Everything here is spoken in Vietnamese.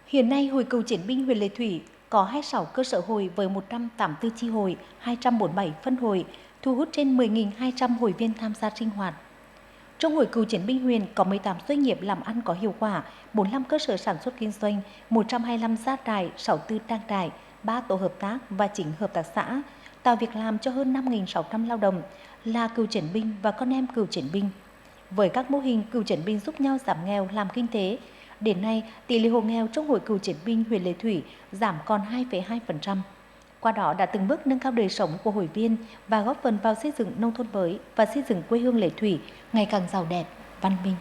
Hiện nay, Hội Cựu Chiến binh huyện Lệ Thủy có 26 cơ sở hội với 184 chi hội, 247 phân hội, thu hút trên 10.200 hội viên tham gia sinh hoạt. Trong Hội Cựu Chiến binh huyện có 18 doanh nghiệp làm ăn có hiệu quả, 45 cơ sở sản xuất kinh doanh, 125 gia trại, 64 trang trại, 3 tổ hợp tác và 9 hợp tác xã, tạo việc làm cho hơn 5.600 lao động là cựu chiến binh và con em cựu chiến binh. Với các mô hình cựu chiến binh giúp nhau giảm nghèo làm kinh tế, đến nay tỷ lệ hộ nghèo trong Hội Cựu chiến binh huyện Lệ Thủy giảm còn 2,2%. Qua đó đã từng bước nâng cao đời sống của hội viên và góp phần vào xây dựng nông thôn mới và xây dựng quê hương Lệ Thủy ngày càng giàu đẹp, văn minh.